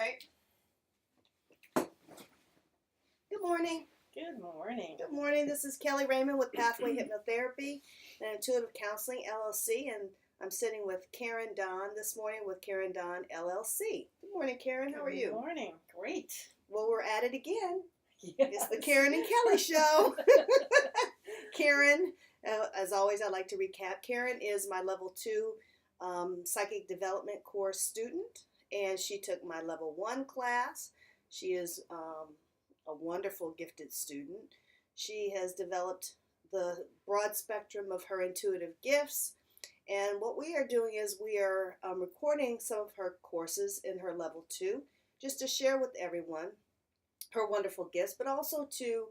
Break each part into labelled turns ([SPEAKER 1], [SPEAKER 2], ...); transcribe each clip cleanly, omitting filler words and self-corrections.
[SPEAKER 1] right. Good morning.
[SPEAKER 2] Good morning.
[SPEAKER 1] Good morning. This is Kelly Raymond with Pathway Hypnotherapy and Intuitive Counseling, LLC, and I'm sitting with Karen Don this morning with Karen Don, LLC. Good morning, Karen. How are you?
[SPEAKER 2] Good morning. Great.
[SPEAKER 1] Well, we're at it again.
[SPEAKER 2] Yes.
[SPEAKER 1] It's the Karen and Kelly show. Karen, as always, I like to recap. Karen is my level 2 psychic development course student, and she took my level 1 class. She is a wonderful gifted student. She has developed the broad spectrum of her intuitive gifts, and what we are doing is we are recording some of her courses in her level 2 just to share with everyone her wonderful gifts, but also to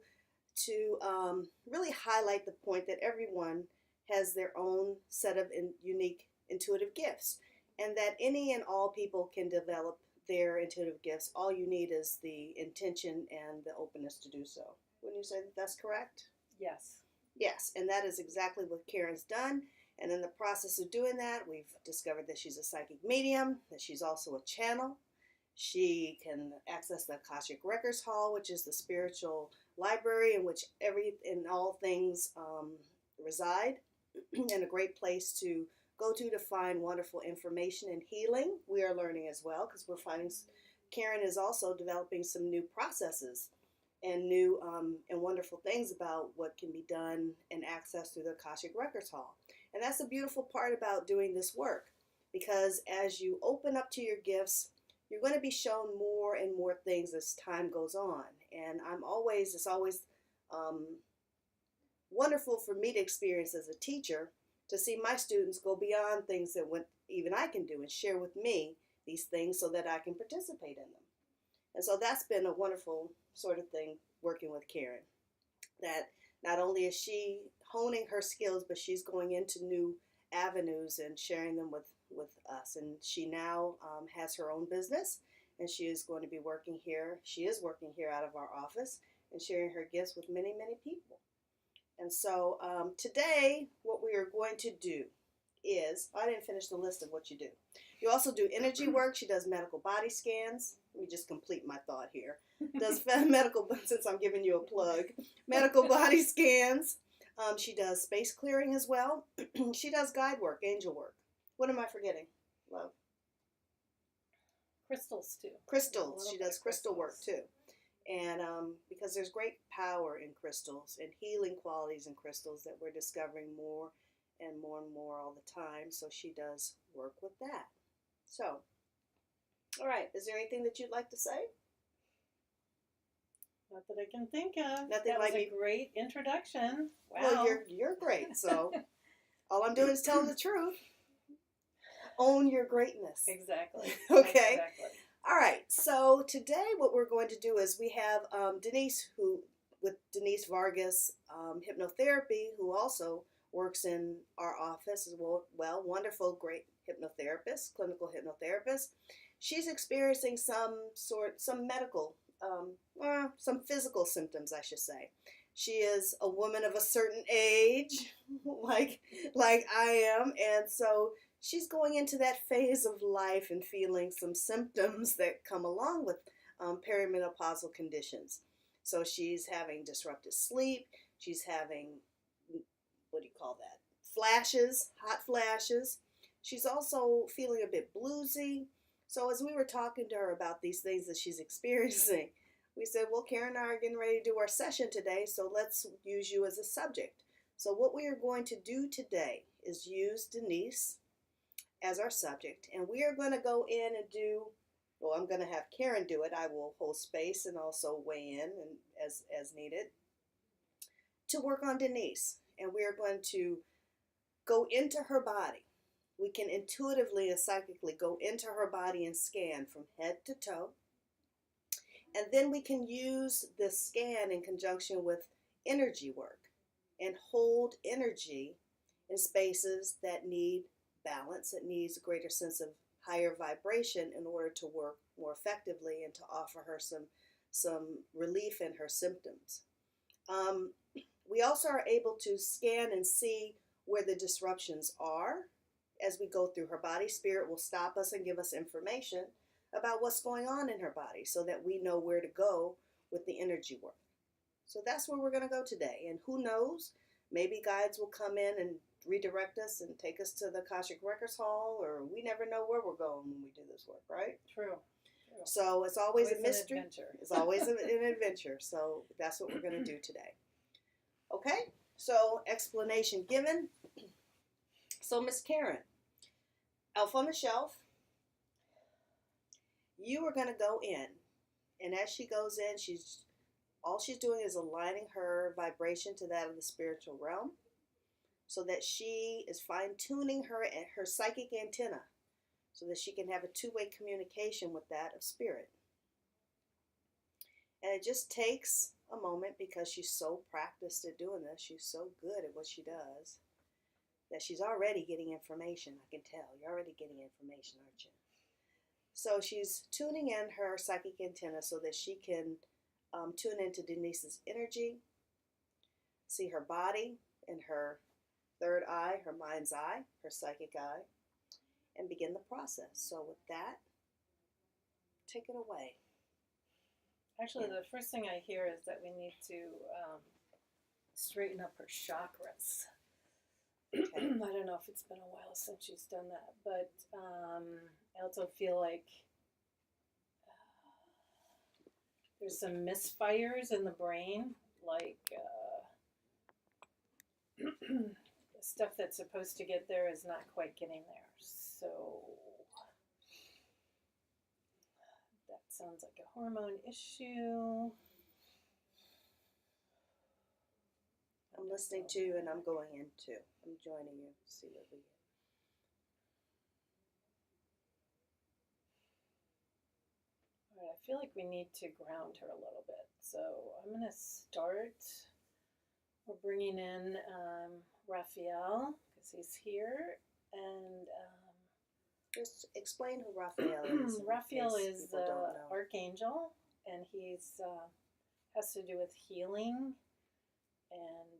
[SPEAKER 1] really highlight the point that everyone has their own set of unique intuitive gifts, and that any and all people can develop their intuitive gifts. All you need is the intention and the openness to do so. Wouldn't you say that that's correct?
[SPEAKER 2] Yes.
[SPEAKER 1] Yes, and that is exactly what Karen's done. And in the process of doing that, we've discovered that she's a psychic medium, that she's also a channel. She can access the Akashic Records Hall, which is the spiritual library in which all things reside, and a great place to go to find wonderful information and healing. We are learning as well because we're finding Karen is also developing some new processes and new and wonderful things about what can be done and accessed through the Akashic Records Hall. And that's the beautiful part about doing this work, because as you open up to your gifts, you're going to be shown more and more things as time goes on. And it's always wonderful for me to experience as a teacher, to see my students go beyond things that even I can do and share with me these things so that I can participate in them. And so that's been a wonderful sort of thing working with Karen, that not only is she honing her skills, but she's going into new avenues and sharing them with us. And she now has her own business, and she is going to be working here. She is working here out of our office and sharing her gifts with many, many people. And so today, what we are going to do is, I didn't finish the list of what you do. You also do energy work. She does medical body scans. Let me just complete my thought here. Does medical, since I'm giving you a plug, medical body scans. She does space clearing as well. She does guide work, angel work. What am I forgetting, love?
[SPEAKER 2] Crystals, too.
[SPEAKER 1] Crystals. She does crystal work, too. And because there's great power in crystals and healing qualities in crystals that we're discovering more and more and more all the time. So she does work with that. So, all right. Is there anything that you'd like to say?
[SPEAKER 2] Not that I can think of.
[SPEAKER 1] Nothing
[SPEAKER 2] that
[SPEAKER 1] like
[SPEAKER 2] was a great introduction. Wow.
[SPEAKER 1] Well, you're great. So all I'm doing is telling the truth. Own your greatness.
[SPEAKER 2] Exactly.
[SPEAKER 1] Okay.
[SPEAKER 2] Exactly.
[SPEAKER 1] All right, so today what we're going to do is we have Denise, with Denise Vargas Hypnotherapy, who also works in our office as well, wonderful, great hypnotherapist, clinical hypnotherapist. She's experiencing some medical, some physical symptoms, I should say. She is a woman of a certain age, like I am, and so she's going into that phase of life and feeling some symptoms that come along with perimenopausal conditions. So she's having disrupted sleep. She's having, flashes, hot flashes. She's also feeling a bit bluesy. So as we were talking to her about these things that she's experiencing, we said, well, Karen and I are getting ready to do our session today, so let's use you as a subject. So what we are going to do today is use Denise as our subject, and we are going to go in and I'm going to have Karen do it. I will hold space and also weigh in and as needed to work on Denise, and we are going to go into her body. We can intuitively and psychically go into her body and scan from head to toe, and then we can use this scan in conjunction with energy work and hold energy in spaces that need balance. It needs a greater sense of higher vibration in order to work more effectively and to offer her some relief in her symptoms. We also are able to scan and see where the disruptions are as we go through her body. Spirit will stop us and give us information about what's going on in her body so that we know where to go with the energy work. So that's where we're going to go today. And who knows, maybe guides will come in and redirect us and take us to the Akashic Records Hall, or we never know where we're going when we do this work, right?
[SPEAKER 2] True.
[SPEAKER 1] So it's always a mystery.
[SPEAKER 2] An adventure.
[SPEAKER 1] It's always an adventure. So that's what we're going to do today. Okay, so explanation given. So Miss Karen, Elf on the Shelf, you are going to go in, and as she goes in, all she's doing is aligning her vibration to that of the spiritual realm, so that she is fine-tuning her psychic antenna, so that she can have a two-way communication with that of spirit. And it just takes a moment, because she's so practiced at doing this, she's so good at what she does, that she's already getting information. I can tell. You're already getting information, aren't you? So she's tuning in her psychic antenna so that she can tune into Denise's energy, see her body and her third eye, her mind's eye, her psychic eye, and begin the process. So with that, take it away.
[SPEAKER 2] Actually, the first thing I hear is that we need to straighten up her chakras.
[SPEAKER 1] Okay.
[SPEAKER 2] I don't know if it's been a while since she's done that, but I also feel like there's some misfires in the brain, like the stuff that's supposed to get there is not quite getting there. So that sounds like a hormone issue.
[SPEAKER 1] I'm listening to you, and I'm going in too. I'm joining you. See what we get.
[SPEAKER 2] All right, I feel like we need to ground her a little bit. So I'm going to start. We're bringing in Raphael, because he's here. And
[SPEAKER 1] just explain who Raphael is.
[SPEAKER 2] Raphael is the archangel, and he's has to do with healing. And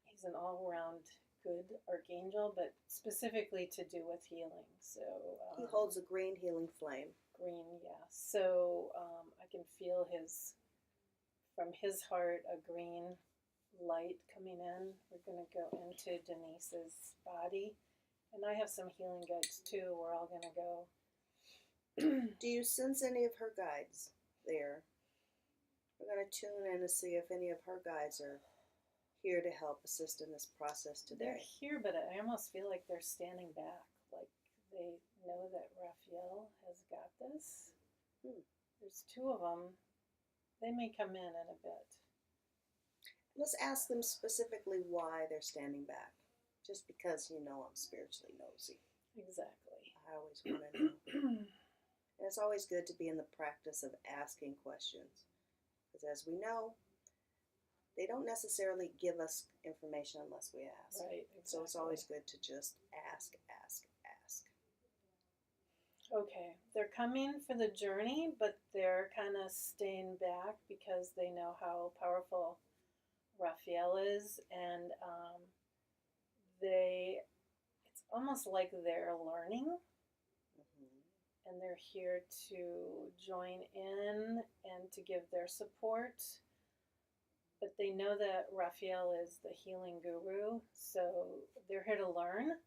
[SPEAKER 2] he's an all-around good archangel, but specifically to do with healing. So
[SPEAKER 1] he holds a green healing flame.
[SPEAKER 2] Green, yeah. So I can feel from his heart, a green light coming in. We're going to go into Denise's body, and I have some healing guides too. We're all going to go.
[SPEAKER 1] Do you sense any of her guides there? We're going to tune in to see if any of her guides are here to help assist in this process today.
[SPEAKER 2] They're here, but I almost feel like they're standing back. Like they know that Raphael has got this. There's two of them. They may come in a bit.
[SPEAKER 1] Let's ask them specifically why they're standing back. Just because I'm spiritually nosy.
[SPEAKER 2] Exactly.
[SPEAKER 1] I always want to know. And it's always good to be in the practice of asking questions. Because as we know, they don't necessarily give us information unless we ask.
[SPEAKER 2] Right, exactly.
[SPEAKER 1] So it's always good to just ask.
[SPEAKER 2] Okay, they're coming for the journey, but they're kind of staying back because they know how powerful Raphael is, and it's almost like they're learning. And they're here to join in and to give their support. But they know that Raphael is the healing guru, so they're here to learn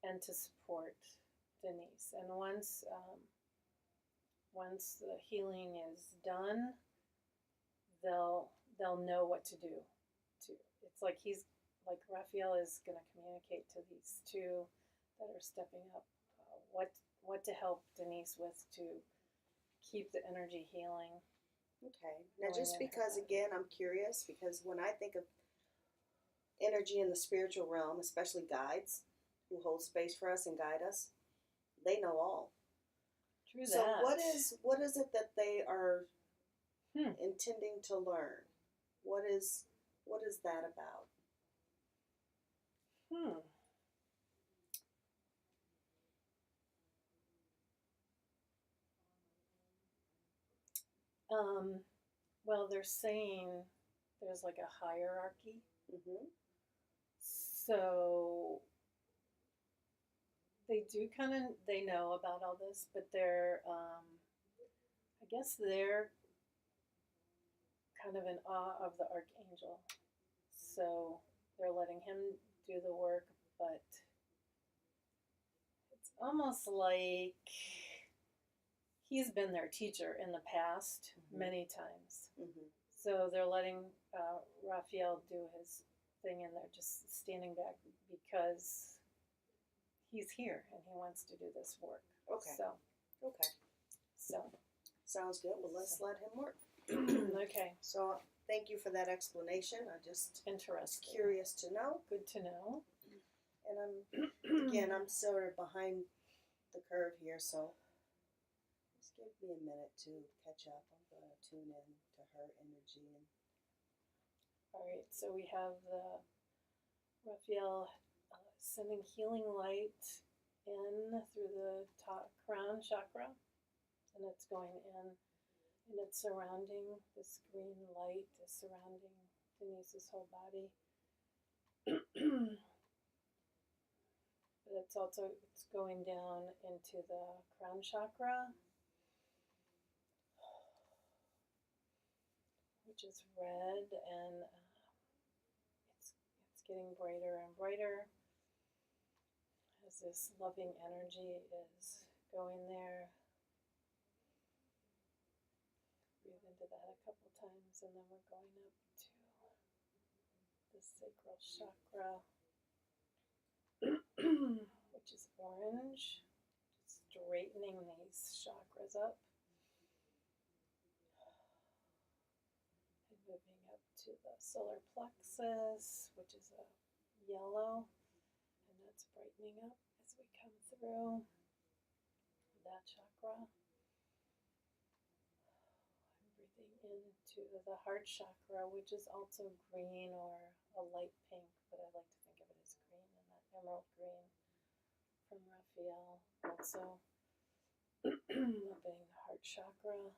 [SPEAKER 2] and to support Denise. And once the healing is done, they'll know what to do. It's like Raphael is going to communicate to these two that are stepping up what to help Denise with to keep the energy healing.
[SPEAKER 1] Okay. Now, just because, again, I'm curious, because when I think of energy in the spiritual realm, especially guides who hold space for us and guide us, they know all.
[SPEAKER 2] True that.
[SPEAKER 1] So what is it that they are intending to learn? What is that about?
[SPEAKER 2] Well, they're saying there's like a hierarchy. So they do they know about all this, but they're, I guess they're kind of in awe of the archangel. So they're letting him do the work, but it's almost like he's been their teacher in the past many times. So they're letting Raphael do his thing, and they're just standing back because he's here and he wants to do this work.
[SPEAKER 1] Okay. So sounds good. Well, let's let him work.
[SPEAKER 2] Okay.
[SPEAKER 1] So thank you for that explanation. I just was
[SPEAKER 2] Interesting.
[SPEAKER 1] curious to know.
[SPEAKER 2] Good to know.
[SPEAKER 1] And I'm sort of behind the curve here, so just give me a minute to catch up. I'm going to tune in to her energy.
[SPEAKER 2] All right, so we have the Raphael sending healing light in through the top crown chakra, and it's going in, and it's surrounding, this green light is surrounding Denise's whole body. But it's going down into the crown chakra, which is red, and it's getting brighter and brighter as this loving energy is going there. Breathe into that a couple times, and then we're going up to the sacral chakra, which is orange, straightening these chakras up. And moving up to the solar plexus, which is a yellow, and that's brightening up as we come through that chakra. I'm breathing into the heart chakra, which is also green or a light pink, but I like to think of it as green, and that emerald green from Raphael also. Opening the heart chakra.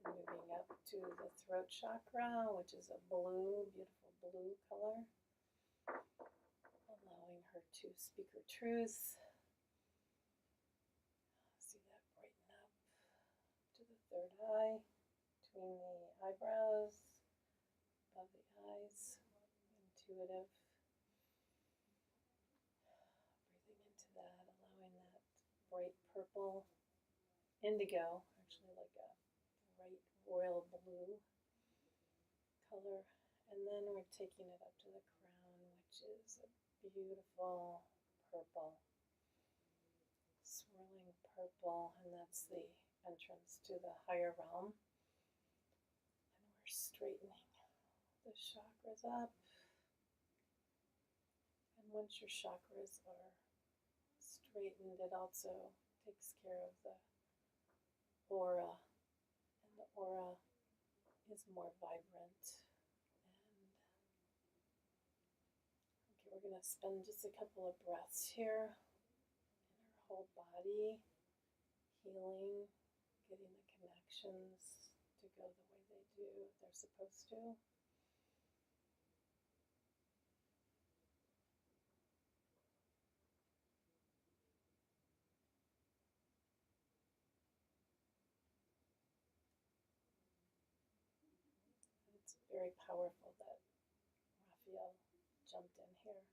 [SPEAKER 2] Moving up to the throat chakra, which is a blue, beautiful blue color. Allowing her to speak her truth. See that brighten up to the third eye, between the eyebrows, above the eyes, intuitive. Breathing into that, allowing that bright purple, indigo, actually like a bright royal blue color. And then we're taking it up to the crown, which is a beautiful purple, swirling purple, and that's the entrance to the higher realm. And we're straightening the chakras up. And once your chakras are straightened, it also takes care of the aura, and the aura is more vibrant. And okay, we're going to spend just a couple of breaths here in our whole body, healing, getting the connections to go the way they do, they're supposed to. It's very powerful that Raphael jumped in here.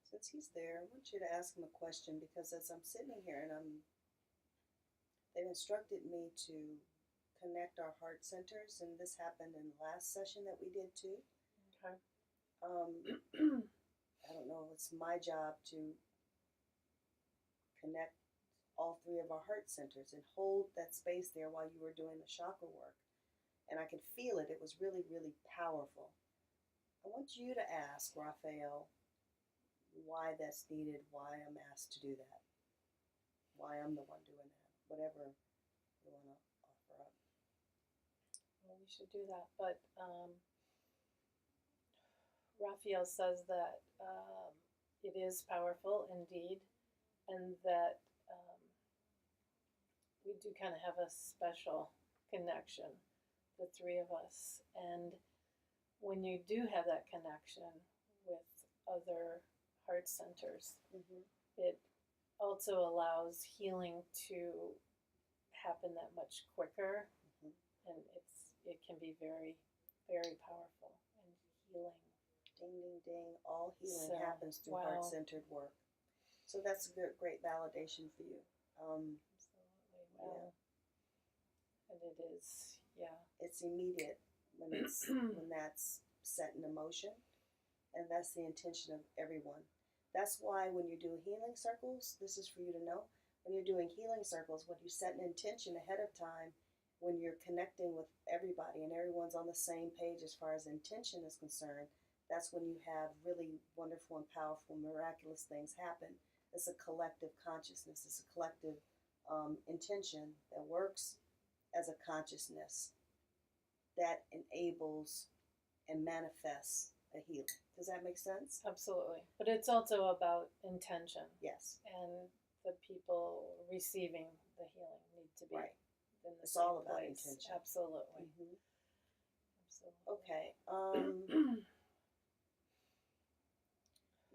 [SPEAKER 1] Since he's there, I want you to ask him a question, because as I'm sitting here and they've instructed me to connect our heart centers, and this happened in the last session that we did too.
[SPEAKER 2] Okay.
[SPEAKER 1] I don't know if it's my job to connect all three of our heart centers and hold that space there while you were doing the chakra work. And I could feel it. It was really, really powerful. I want you to ask Raphael why that's needed, why I'm asked to do that, why I'm the one doing that, whatever you want to offer up.
[SPEAKER 2] Well, we should do that. But Raphael says that it is powerful indeed, and that we do kind of have a special connection, the three of us. And when you do have that connection with other heart centers, it also allows healing to happen that much quicker, and it can be very, very powerful and healing.
[SPEAKER 1] Ding, ding, ding. All healing happens through heart-centered work. So that's a great validation for you.
[SPEAKER 2] Absolutely. Wow. Yeah. And it is, yeah.
[SPEAKER 1] It's immediate when it's when that's set in motion, and that's the intention of everyone. That's why when you do healing circles, this is for you to know, when you're doing healing circles, when you set an intention ahead of time, when you're connecting with everybody and everyone's on the same page as far as intention is concerned, that's when you have really wonderful and powerful, miraculous things happen. It's a collective consciousness. It's a collective intention that works as a consciousness that enables and manifests a healing. Does that make sense?
[SPEAKER 2] Absolutely. But it's also about intention.
[SPEAKER 1] Yes.
[SPEAKER 2] And the people receiving the healing need to be in the
[SPEAKER 1] It's
[SPEAKER 2] same
[SPEAKER 1] all about
[SPEAKER 2] place.
[SPEAKER 1] intention.
[SPEAKER 2] Absolutely. Absolutely.
[SPEAKER 1] Okay.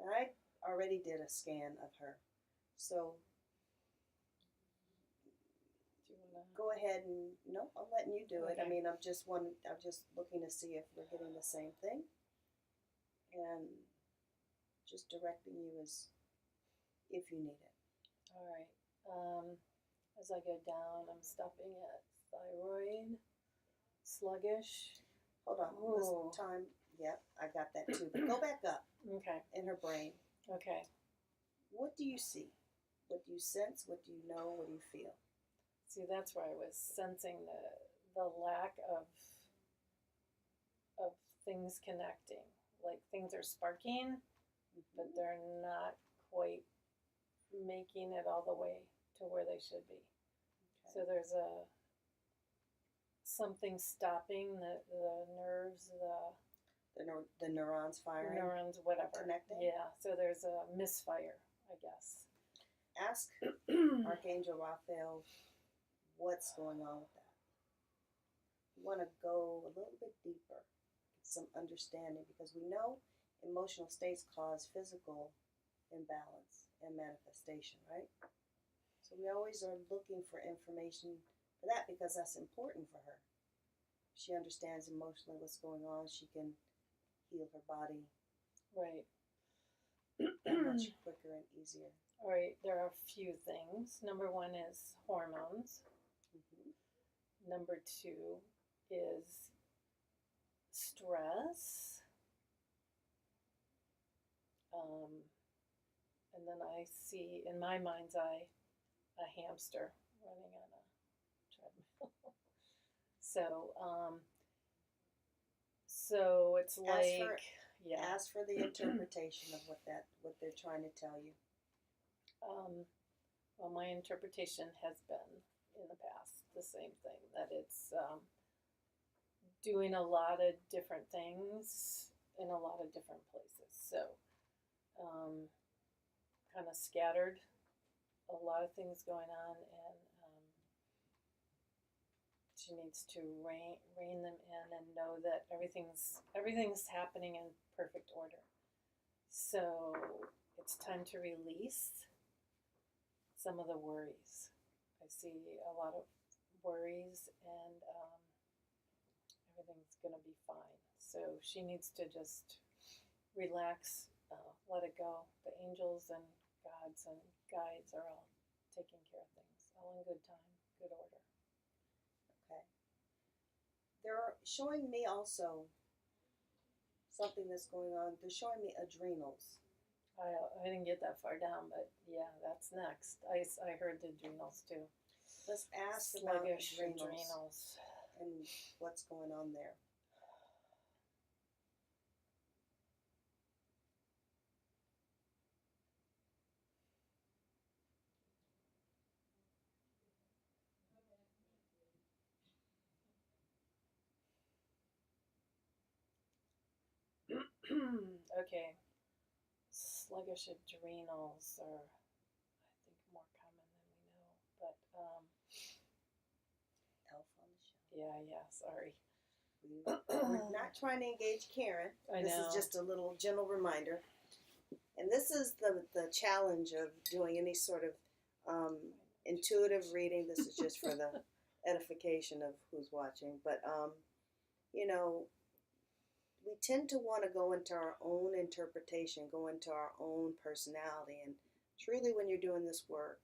[SPEAKER 1] I already did a scan of her. So
[SPEAKER 2] do you want to
[SPEAKER 1] go ahead and no, I'm letting you do it.
[SPEAKER 2] Okay.
[SPEAKER 1] I mean, I'm just looking to see if we're getting the same thing, and just directing you as if you need it.
[SPEAKER 2] All right. As I go down, I'm stopping at thyroid, sluggish.
[SPEAKER 1] Hold on.
[SPEAKER 2] Ooh.
[SPEAKER 1] This time, yep, I got that too. But go back up
[SPEAKER 2] Okay.
[SPEAKER 1] in her brain.
[SPEAKER 2] Okay.
[SPEAKER 1] What do you see? What do you sense? What do you know? What do you feel?
[SPEAKER 2] See, that's where I was sensing the lack of things connecting. Like things are sparking, but they're not quite making it all the way to where they should be. Okay. So there's something stopping the nerves,
[SPEAKER 1] the neurons firing.
[SPEAKER 2] The neurons, whatever.
[SPEAKER 1] Connecting.
[SPEAKER 2] Yeah. So there's a misfire, I guess.
[SPEAKER 1] Ask Archangel Raphael what's going on with that. You want to go a little bit deeper, get some understanding, because we know emotional states cause physical imbalance and manifestation, right? So we always are looking for information for that, because that's important for her. If she understands emotionally what's going on, she can heal her body
[SPEAKER 2] right
[SPEAKER 1] that much quicker and easier.
[SPEAKER 2] All right, there are a few things. Number one is hormones. Number two is stress. And then I see, in my mind's eye, a hamster running on a treadmill. So it's like,
[SPEAKER 1] ask for the interpretation of what they're trying to tell you.
[SPEAKER 2] Well, my interpretation has been in the past the same thing, that it's doing a lot of different things in a lot of different places. So kind of scattered, a lot of things going on, and she needs to rein them in and know that everything's happening in perfect order. So it's time to release some of the worries. I see a lot of worries, and everything's going to be fine. So she needs to just relax, let it go. The angels and gods and guides are all taking care of things, all in good time, good order.
[SPEAKER 1] Okay. They're showing me also something that's going on. They're showing me adrenals.
[SPEAKER 2] I didn't get that far down, but yeah, that's next. I heard the adrenals too.
[SPEAKER 1] Let's ask
[SPEAKER 2] Sluggish
[SPEAKER 1] about adrenals and what's going on there.
[SPEAKER 2] Okay. Sluggish adrenals are, I think, more common than we know. But
[SPEAKER 1] Elf on the shelf.
[SPEAKER 2] yeah, sorry.
[SPEAKER 1] We're not trying to engage Karen.
[SPEAKER 2] I
[SPEAKER 1] This
[SPEAKER 2] know.
[SPEAKER 1] is just a little gentle reminder. And this is the challenge of doing any sort of intuitive reading. This is just for the edification of who's watching. But, you know, we tend to want to go into our own interpretation, go into our own personality. And truly, when you're doing this work,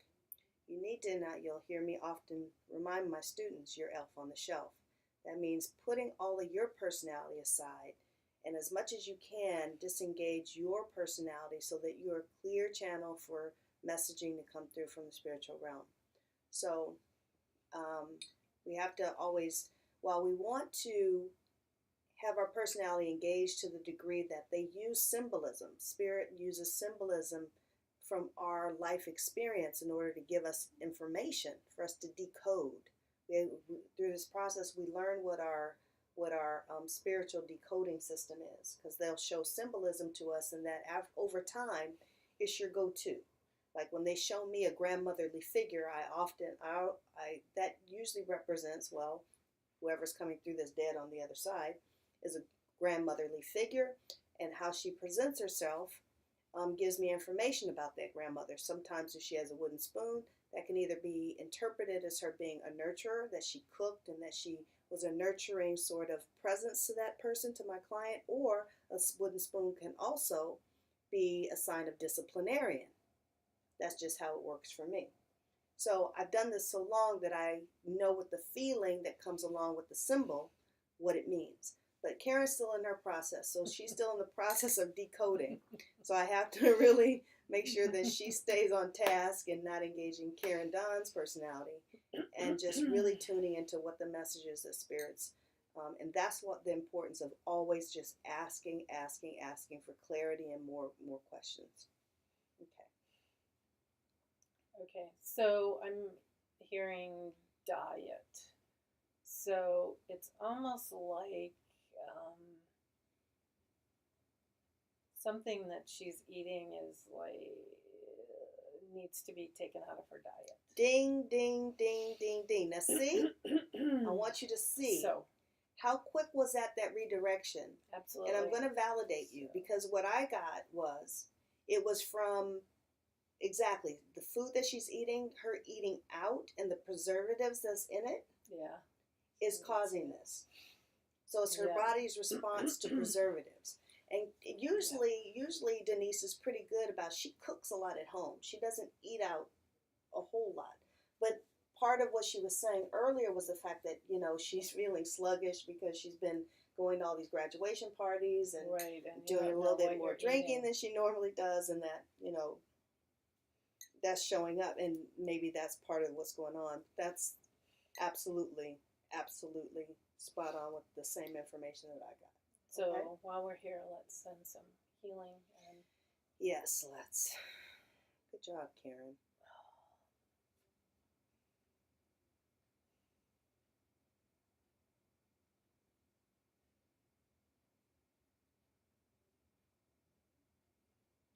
[SPEAKER 1] you need to, now you'll hear me often remind my students, you're elf on the shelf. That means putting all of your personality aside, and as much as you can, disengage your personality so that you're a clear channel for messaging to come through from the spiritual realm. So we have to always, while we want to have our personality engaged to the degree that they use symbolism, spirit uses symbolism from our life experience in order to give us information for us to decode. Through this process, we learn what our spiritual decoding system is, because they'll show symbolism to us, and that over time, it's your go-to. Like when they show me a grandmotherly figure, that usually represents, well, whoever's coming through this dead on the other side is a grandmotherly figure, and how she presents herself gives me information about that grandmother. Sometimes if she has a wooden spoon, that can either be interpreted as her being a nurturer, that she cooked and that she was a nurturing sort of presence to that person, to my client, or a wooden spoon can also be a sign of disciplinarian. That's just how it works for me. So I've done this so long that I know with the feeling that comes along with the symbol, what it means. But Karen's still in her process, so she's still in the process of decoding. So I have to really make sure that she stays on task and not engaging Karen Don's personality, and just really tuning into what the message is that spirits, and that's what the importance of always just asking for clarity and more questions.
[SPEAKER 2] Okay, so I'm hearing diet. So it's almost like something that she's eating is like needs to be taken out of her diet.
[SPEAKER 1] Ding, ding, ding, ding, ding. Now see, I want you to see.
[SPEAKER 2] So,
[SPEAKER 1] how quick was that redirection?
[SPEAKER 2] Absolutely.
[SPEAKER 1] And I'm going to validate you, because what I got was, it was from exactly the food that she's eating, her eating out, and the preservatives that's in it is causing this. So it's her body's response to preservatives. And usually Denise is pretty good about, she cooks a lot at home. She doesn't eat out a whole lot. But part of what she was saying earlier was the fact that, you know, she's feeling sluggish because she's been going to all these graduation parties and doing a little bit more drinking than she normally does, and that, you know, that's showing up, and maybe that's part of what's going on. That's absolutely spot on with the same information that I got.
[SPEAKER 2] So
[SPEAKER 1] okay?
[SPEAKER 2] While we're here, let's send some healing.
[SPEAKER 1] Yes, let's. Good job, Karen.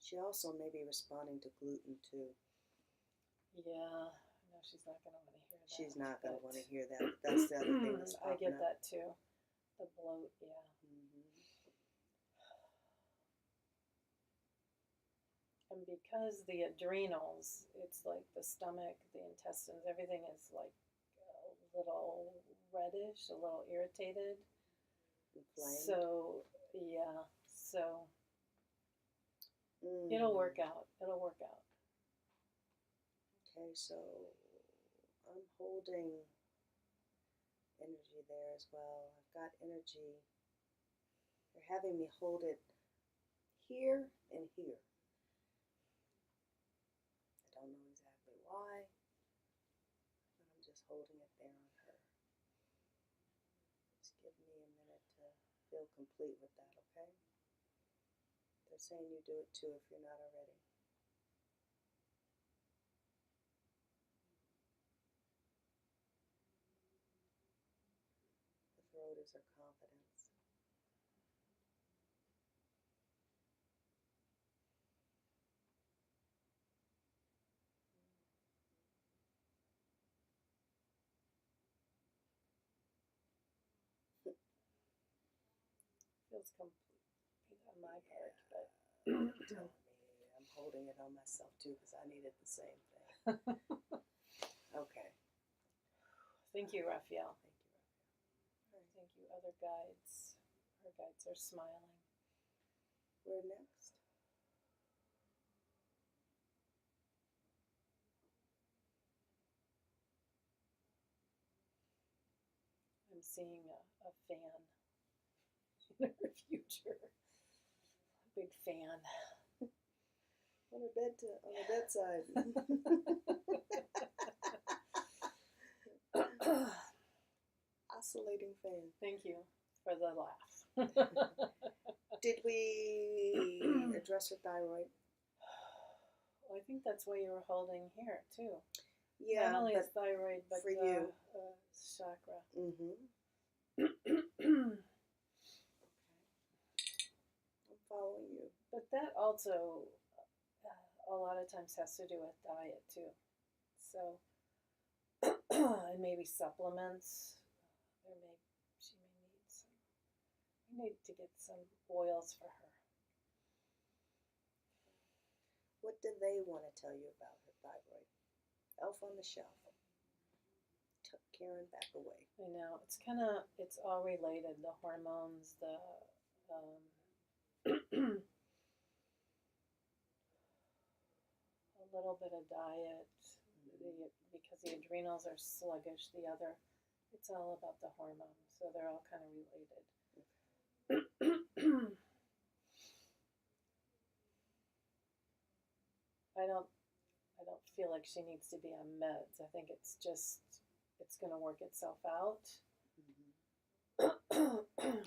[SPEAKER 1] She also may be responding to gluten too.
[SPEAKER 2] Yeah, no, she's not going to want to hear that.
[SPEAKER 1] She's not going to want to hear that. But that's the other thing that's popping
[SPEAKER 2] I get
[SPEAKER 1] up.
[SPEAKER 2] that too. The bloat, yeah. And because the adrenals, it's like the stomach, the intestines, everything is like a little reddish, a little irritated.
[SPEAKER 1] Inflamed.
[SPEAKER 2] So, yeah, so it'll work out. It'll work out.
[SPEAKER 1] Okay, so I'm holding energy there as well. I've got energy. They're having me hold it here and here. I don't know exactly why, but I'm just holding it there on her. Just give me a minute to feel complete with that, okay? They're saying you do it too if you're not already. The throat is her confidence.
[SPEAKER 2] feels complete on my part, but
[SPEAKER 1] Tell me, I'm holding it on myself too because I needed the same thing. Okay.
[SPEAKER 2] thank you, Raphael.
[SPEAKER 1] Thank you, Raphael.
[SPEAKER 2] Thank you, other guides. Our guides are smiling.
[SPEAKER 1] Where next?
[SPEAKER 2] I'm seeing a fan in her future. A big fan.
[SPEAKER 1] On the bedside. Oscillating fan.
[SPEAKER 2] Thank you for the laugh.
[SPEAKER 1] Did we address her thyroid?
[SPEAKER 2] Well, I think that's why you were holding here too.
[SPEAKER 1] Yeah,
[SPEAKER 2] Not only
[SPEAKER 1] but
[SPEAKER 2] is thyroid, but
[SPEAKER 1] for you.
[SPEAKER 2] chakra.
[SPEAKER 1] Mm-hmm. I'm following you.
[SPEAKER 2] But that also a lot of times has to do with diet too. So, and maybe supplements. She may need some. We need to get some oils for her.
[SPEAKER 1] What do they want to tell you about her thyroid? Elf on the shelf. Tuck Karen back away.
[SPEAKER 2] I know it's all related. The hormones, the a little bit of diet, because the adrenals are sluggish. It's all about the hormones, so they're all kind of related. I don't feel like she needs to be on meds. I think it's going to work itself out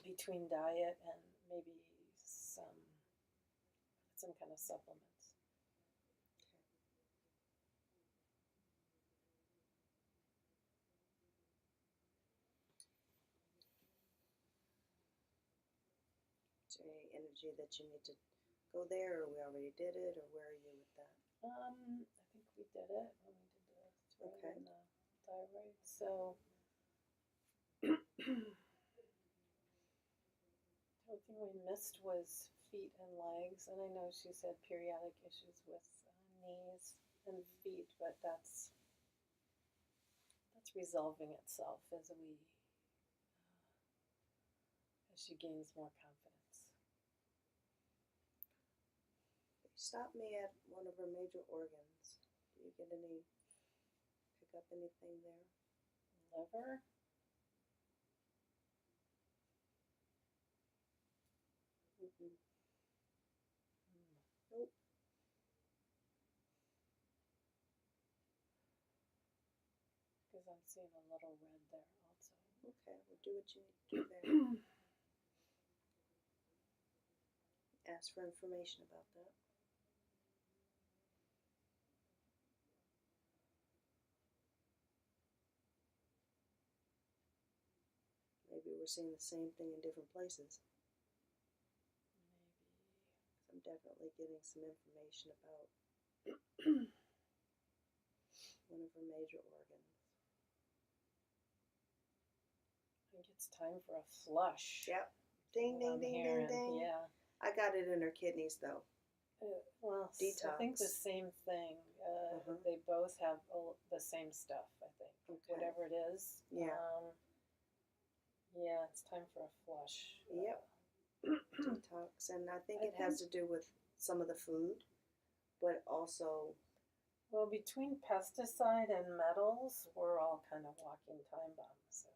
[SPEAKER 2] between diet and maybe some kind of supplements.
[SPEAKER 1] Is there any energy that you need to go there, or we already did it, or where are you with that?
[SPEAKER 2] I think we did it when we did the throat and the thyroid. So the only thing we missed was feet and legs, and I know she said periodic issues with knees and feet, but that's resolving itself as she gains more confidence.
[SPEAKER 1] Stop me at one of her major organs. Do you pick up anything there?
[SPEAKER 2] Liver?
[SPEAKER 1] Mm-hmm. Nope.
[SPEAKER 2] Because I'm seeing a little red there also.
[SPEAKER 1] Okay, well, do what you need to do there. Ask for information about that. Maybe we're seeing the same thing in different places.
[SPEAKER 2] Maybe.
[SPEAKER 1] I'm definitely getting some information about one of her major organs.
[SPEAKER 2] I think it's time for a flush.
[SPEAKER 1] Yep. Ding, ding, ding, ding, ding.
[SPEAKER 2] Yeah.
[SPEAKER 1] I got it in her kidneys, though.
[SPEAKER 2] Well,
[SPEAKER 1] Detox.
[SPEAKER 2] I think the same thing. They both have the same stuff, I think.
[SPEAKER 1] Okay.
[SPEAKER 2] Whatever it is.
[SPEAKER 1] Yeah.
[SPEAKER 2] Yeah, it's time for a flush.
[SPEAKER 1] Yep. Detox. And I think it has to do with some of the food, but also...
[SPEAKER 2] Well, between pesticide and metals, we're all kind of walking time bombs. So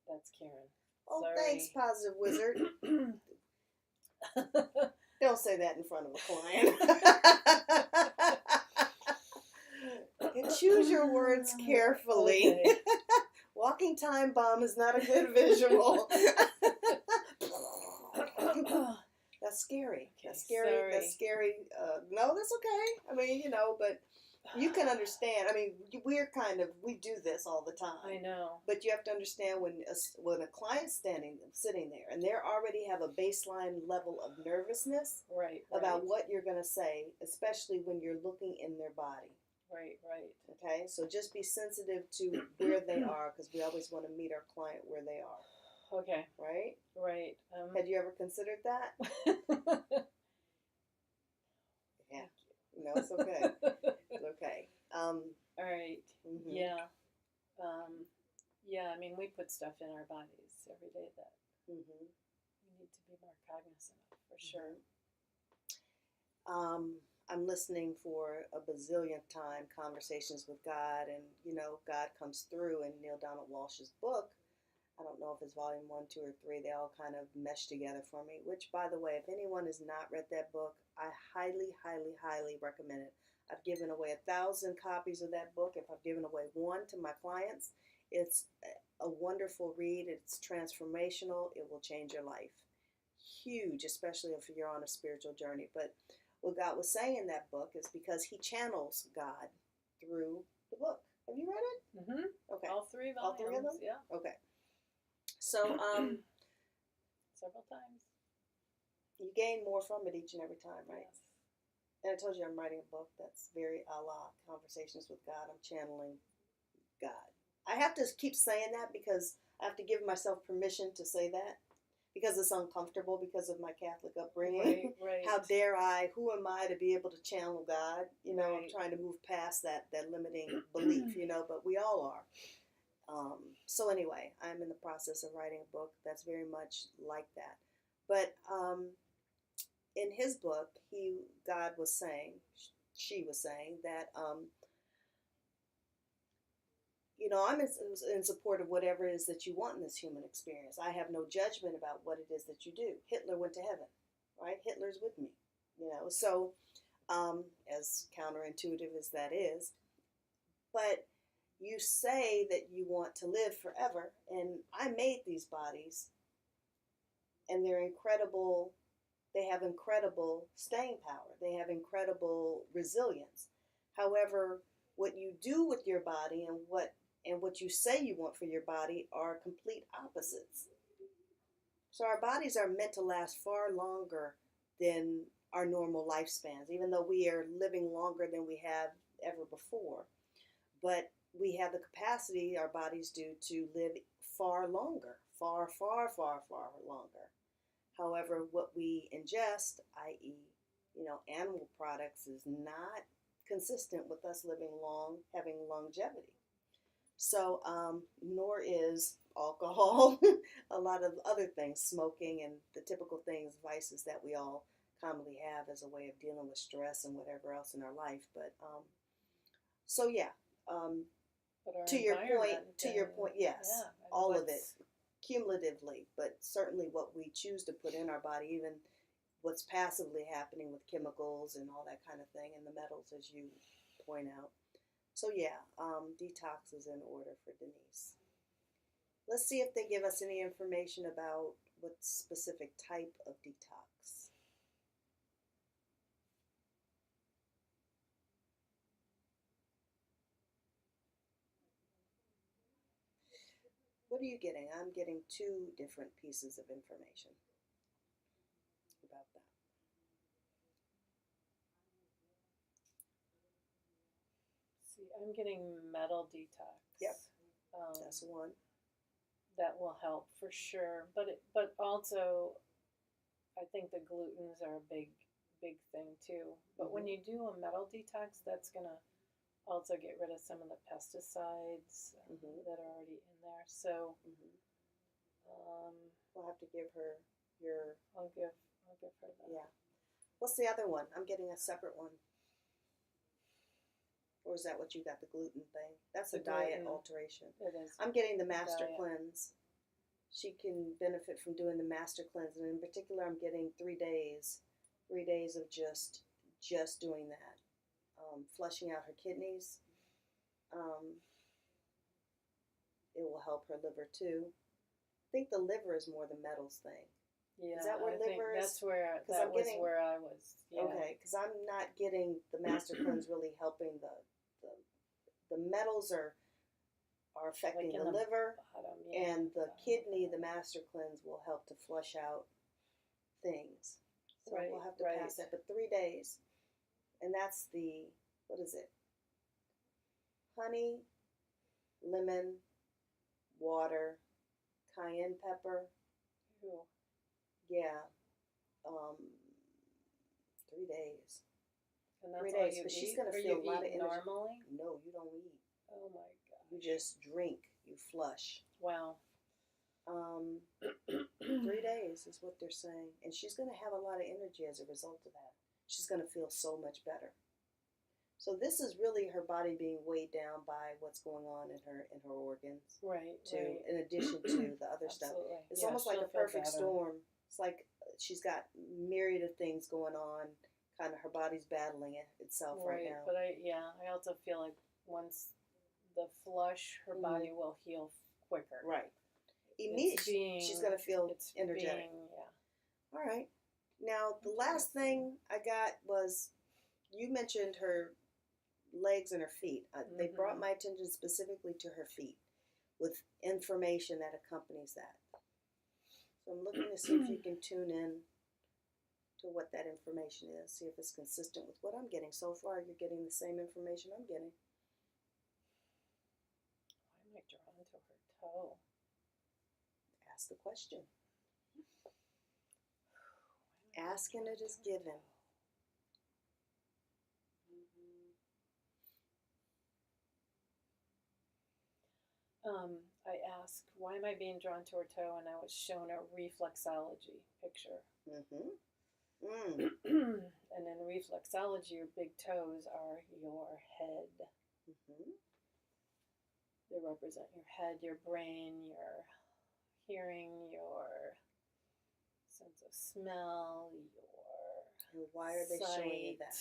[SPEAKER 2] that's Karen.
[SPEAKER 1] Oh,
[SPEAKER 2] Sorry.
[SPEAKER 1] thanks, Positive Wizard. Don't say that in front of a client. And choose your words carefully.
[SPEAKER 2] Okay.
[SPEAKER 1] Walking time bomb is not a good visual. That's scary.
[SPEAKER 2] Okay,
[SPEAKER 1] That's scary.
[SPEAKER 2] sorry.
[SPEAKER 1] That's scary. No, that's okay. I mean, but you can understand. I mean, we do this all the time.
[SPEAKER 2] I know.
[SPEAKER 1] But you have to understand when a client's sitting there, and they already have a baseline level of nervousness about what you're going to say, especially when you're looking in their body.
[SPEAKER 2] Right.
[SPEAKER 1] Okay, so just be sensitive to where they are, because we always want to meet our client where they are.
[SPEAKER 2] Okay.
[SPEAKER 1] Right?
[SPEAKER 2] Right.
[SPEAKER 1] Had you ever considered that? Yeah. No, it's okay. It's okay.
[SPEAKER 2] All right.
[SPEAKER 1] Mm-hmm.
[SPEAKER 2] Yeah. Yeah, I mean, we put stuff in our bodies every day that
[SPEAKER 1] Mm-hmm.
[SPEAKER 2] we need to be more cognizant of, for sure.
[SPEAKER 1] I'm listening for a bazillionth time Conversations with God, and God comes through in Neil Donald Walsh's book. I don't know if it's volume 1, 2, or 3. They all kind of mesh together for me, which, by the way, if anyone has not read that book, I highly, highly, highly recommend it. I've given away 1,000 copies of that book. If I've given away one to my clients, it's a wonderful read. It's transformational. It will change your life. Huge, especially if you're on a spiritual journey. But what God was saying in that book is because he channels God through the book. Have you read it?
[SPEAKER 2] Mm-hmm.
[SPEAKER 1] Okay.
[SPEAKER 2] All 3 volumes.
[SPEAKER 1] All 3 of them?
[SPEAKER 2] Yeah.
[SPEAKER 1] Okay. So,
[SPEAKER 2] several times.
[SPEAKER 1] you gain more from it each and every time, right?
[SPEAKER 2] Yes.
[SPEAKER 1] And I told you I'm writing a book that's very a la Conversations with God. I'm channeling God. I have to keep saying that because I have to give myself permission to say that because it's uncomfortable because of my Catholic upbringing.
[SPEAKER 2] Right.
[SPEAKER 1] How dare I? Who am I to be able to channel God?
[SPEAKER 2] Right.
[SPEAKER 1] I'm trying to move past that limiting belief, but we all are. So anyway, I'm in the process of writing a book that's very much like that. But in his book, God was saying, she was saying that, I'm in support of whatever it is that you want in this human experience. I have no judgment about what it is that you do. Hitler went to heaven, right? Hitler's with me, So, as counterintuitive as that is, but you say that you want to live forever, and I made these bodies, and they're incredible. They have incredible staying power. They have incredible resilience. However, what you do with your body and what you say you want for your body are complete opposites. So our bodies are meant to last far longer than our normal lifespans, even though we are living longer than we have ever before. But we have the capacity, our bodies do, to live far longer, far, far, far, far longer. However, what we ingest, i.e., animal products, is not consistent with us living long, having longevity. So, nor is alcohol, a lot of other things, smoking, and the typical things, vices that we all commonly have as a way of dealing with stress and whatever else in our life. But, so yeah, to your point, yes, all of it, cumulatively, but certainly what we choose to put in our body, even what's passively happening with chemicals and all that kind of thing, and the metals, as you point out. So yeah, detox is in order for Denise. Let's see if they give us any information about what specific type of detox. What are you getting? I'm getting 2 different pieces of information about that.
[SPEAKER 2] See, I'm getting metal detox.
[SPEAKER 1] Yep, that's one.
[SPEAKER 2] That will help for sure, but also, I think the glutens are a big thing too. But when you do a metal detox, that's gonna also get rid of some of the pesticides that are already in there. So,
[SPEAKER 1] we'll have to give her your.
[SPEAKER 2] I'll give her that.
[SPEAKER 1] Yeah. What's the other one? I'm getting a separate one. Or is that what you got, the gluten thing? That's a diet alteration.
[SPEAKER 2] It is.
[SPEAKER 1] I'm getting the master cleanse. She can benefit from doing the master cleanse, and in particular, I'm getting 3 days. 3 days of just doing that, flushing out her kidneys. It will help her liver too. I think the liver is more the metals thing.
[SPEAKER 2] Yeah,
[SPEAKER 1] is that where liver is?
[SPEAKER 2] That's where where I was. Yeah.
[SPEAKER 1] Okay, because I'm not getting the master cleanse really helping the metals are affecting the liver, and the kidney. The master cleanse will help to flush out things. So we'll have to pass that. But 3 days, and that's what is it? Honey, lemon, water, cayenne pepper.
[SPEAKER 2] Ooh.
[SPEAKER 1] Yeah. 3 days.
[SPEAKER 2] And that's
[SPEAKER 1] 3
[SPEAKER 2] all
[SPEAKER 1] days.
[SPEAKER 2] you
[SPEAKER 1] But she's
[SPEAKER 2] eat?
[SPEAKER 1] going to
[SPEAKER 2] Or
[SPEAKER 1] feel
[SPEAKER 2] you
[SPEAKER 1] a lot of
[SPEAKER 2] eat
[SPEAKER 1] energy.
[SPEAKER 2] normally?
[SPEAKER 1] No, you don't eat.
[SPEAKER 2] Oh my god.
[SPEAKER 1] You just drink. You flush.
[SPEAKER 2] Wow.
[SPEAKER 1] 3 days is what they're saying. And she's going to have a lot of energy as a result of that. She's going to feel so much better. So this is really her body being weighed down by what's going on in her organs.
[SPEAKER 2] Right,
[SPEAKER 1] Too, in addition to the other stuff. It's almost like a perfect storm. It's like she's got myriad of things going on. Kind of her body's battling itself right now.
[SPEAKER 2] But I also feel like once the flush, her body will heal quicker.
[SPEAKER 1] Right. Immediately, she's going to feel energetic. All right. Now, the last thing I got was, you mentioned her legs and her feet. They brought my attention specifically to her feet with information that accompanies that. So I'm looking to see if you can tune in to what that information is. See if it's consistent with what I'm getting. So far, you're getting the same information I'm getting.
[SPEAKER 2] Why am I drawn to her toe?
[SPEAKER 1] Ask the question. Asking it is given.
[SPEAKER 2] I asked, why am I being drawn to her toe? And I was shown a reflexology picture. And in reflexology, your big toes are your head. They represent your head, your brain, your hearing, your sense of smell, your
[SPEAKER 1] why are they
[SPEAKER 2] sight.
[SPEAKER 1] showing you that?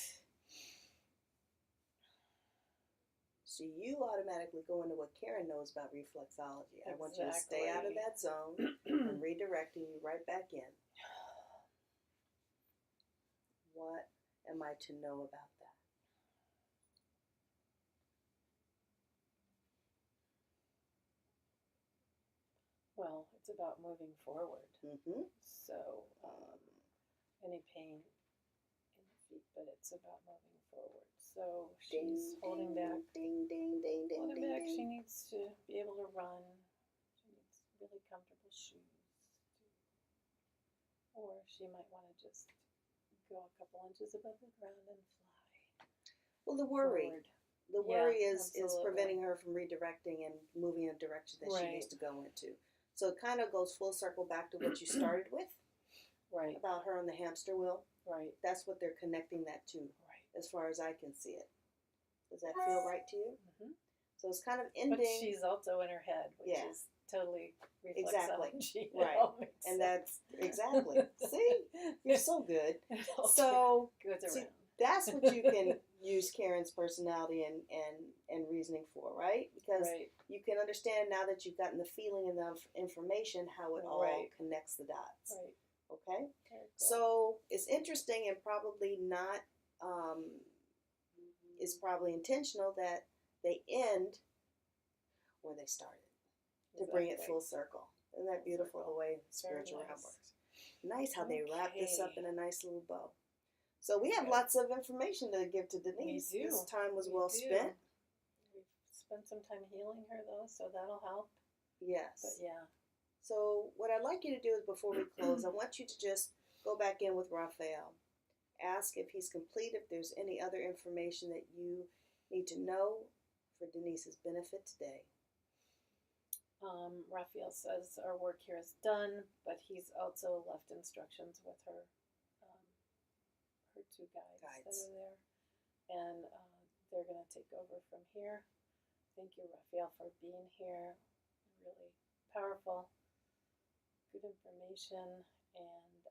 [SPEAKER 1] So you automatically go into what Karen knows about reflexology. I want you to stay out of that zone. I'm redirecting you right back in. What am I to know about that?
[SPEAKER 2] Well, it's about moving forward. So, any pain in the feet, but it's about moving forward. So she's holding back. Holding back. She needs to be able to run. She needs really comfortable shoes. Or she might want to just go a couple inches above the ground and fly.
[SPEAKER 1] Well, the worry.
[SPEAKER 2] Forward.
[SPEAKER 1] The worry is preventing her from redirecting and moving in a direction that she needs to go into. So it kind of goes full circle back to what you started with.
[SPEAKER 2] Right.
[SPEAKER 1] About her on the hamster wheel.
[SPEAKER 2] Right.
[SPEAKER 1] That's what they're connecting that to. Right. As far as I can see it. Does that feel right to you? So it's kind of ending.
[SPEAKER 2] But she's also in her head, which is totally reflexology.
[SPEAKER 1] Right. And that's exactly. See? You're so good. So see, that's what you can use Karen's personality and reasoning for, right? Because you can understand now that you've gotten the feeling and the information how it all connects the dots. Right. Okay? Cool. So it's interesting and probably not, it's probably intentional that they end where they started to bring it full circle. Isn't that beautiful the way spiritual realm works? Nice how they wrap this up in a nice little bow. So we have lots of information to give to Denise. We do. This time was well spent.
[SPEAKER 2] We've spent some time healing her though, so that'll help.
[SPEAKER 1] Yes.
[SPEAKER 2] But yeah.
[SPEAKER 1] So what I'd like you to do is before we close, I want you to just go back in with Raphael. Ask if he's complete, if there's any other information that you need to know for Denise's benefit today.
[SPEAKER 2] Raphael says our work here is done, but he's also left instructions with her two guides that are there. And they're going to take over from here. Thank you, Raphael, for being here. Really powerful, good information. And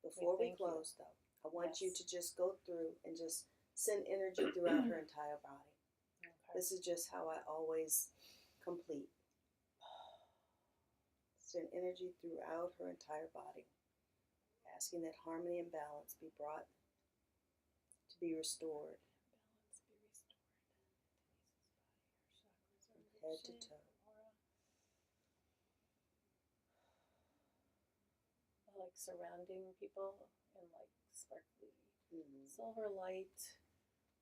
[SPEAKER 1] before we close, though, I want you to just go through and just send energy throughout her entire body. Okay. This is just how I always complete. Send energy throughout her entire body, asking that harmony and balance be brought to be restored.
[SPEAKER 2] Balance be restored.
[SPEAKER 1] From head to toe.
[SPEAKER 2] I like surrounding people in like sparkly silver light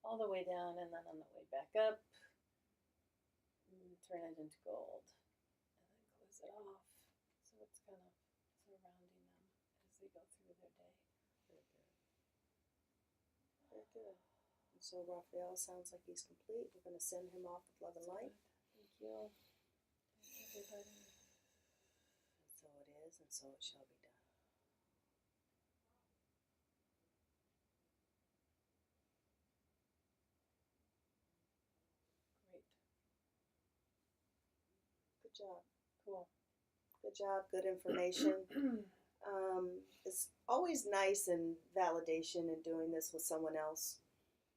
[SPEAKER 2] all the way down, and then on the way back up, turn it into gold, and then close it off.
[SPEAKER 1] Good. And so Raphael sounds like he's complete. We're going to send him off with love and light.
[SPEAKER 2] Thank you. Thank everybody.
[SPEAKER 1] And so it is, and so it shall be done.
[SPEAKER 2] Great.
[SPEAKER 1] Good job.
[SPEAKER 2] Cool.
[SPEAKER 1] Good job. Good information. It's always nice and validation in doing this with someone else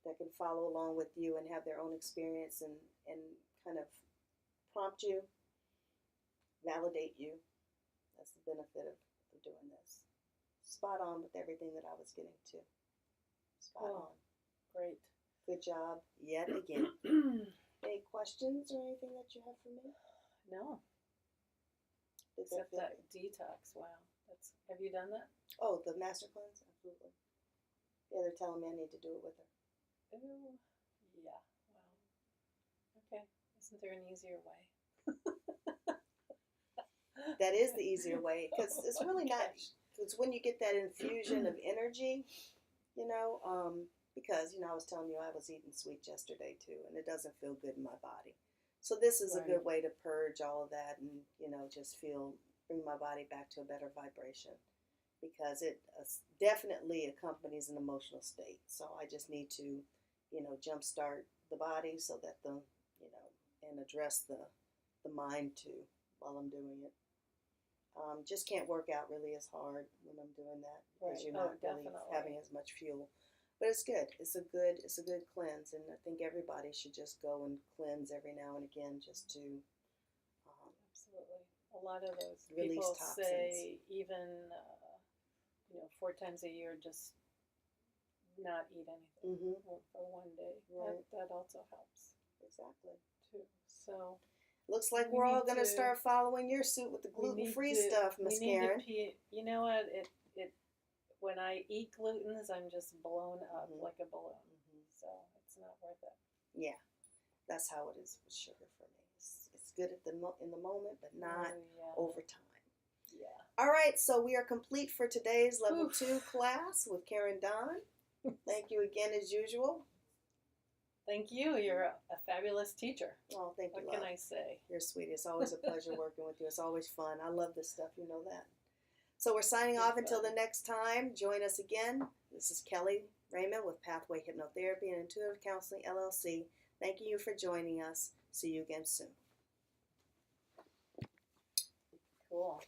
[SPEAKER 1] that can follow along with you and have their own experience and kind of prompt you, validate you. That's the benefit of doing this. Spot on with everything that I was getting to. Spot on.
[SPEAKER 2] Great.
[SPEAKER 1] Good job yet again. Any questions or anything that you have for me?
[SPEAKER 2] No.
[SPEAKER 1] Did
[SPEAKER 2] Except
[SPEAKER 1] feel
[SPEAKER 2] that detox. Wow. Have you done that?
[SPEAKER 1] Oh, the master cleanse? Absolutely. Yeah, they're telling me I need to do it with her.
[SPEAKER 2] Ooh. Yeah. Wow. Okay. Isn't there an easier way?
[SPEAKER 1] That is the easier way, because it's really not. It's when you get that infusion of energy, because I was telling you I was eating sweets yesterday too, and it doesn't feel good in my body. So this is a good way to purge all of that and just bring my body back to a better vibration, because it definitely accompanies an emotional state. So I just need to jumpstart the body so that and address the mind too while I'm doing it. Just can't work out really as hard when I'm doing that, because you're not really having as much fuel. But it's good. It's a good cleanse, and I think everybody should just go and cleanse every now and again, just to
[SPEAKER 2] absolutely. A lot of those
[SPEAKER 1] release
[SPEAKER 2] people
[SPEAKER 1] toxins.
[SPEAKER 2] say even 4 times a year, just not eat anything for one day.
[SPEAKER 1] Right.
[SPEAKER 2] That also helps.
[SPEAKER 1] Exactly.
[SPEAKER 2] Too. So
[SPEAKER 1] looks like we're all going to start following your suit with the gluten-free stuff, Miss Karen.
[SPEAKER 2] You know what? It when I eat glutens, I'm just blown up like a balloon. So it's not worth it.
[SPEAKER 1] Yeah, that's how it is with sugar for me. It's good in the moment, but not over time.
[SPEAKER 2] Yeah.
[SPEAKER 1] All right, so we are complete for today's Level 2 class with Karen Don. Thank you again as usual.
[SPEAKER 2] Thank you. You're a fabulous teacher.
[SPEAKER 1] Oh, thank you,
[SPEAKER 2] What can I say?
[SPEAKER 1] You're sweet. It's always a pleasure working with you. It's always fun. I love this stuff. You know that. So we're signing off until the next time. Join us again. This is Keli Raymond with Pathway Hypnotherapy and Intuitive Counseling, LLC. Thank you for joining us. See you again soon.
[SPEAKER 2] Cool.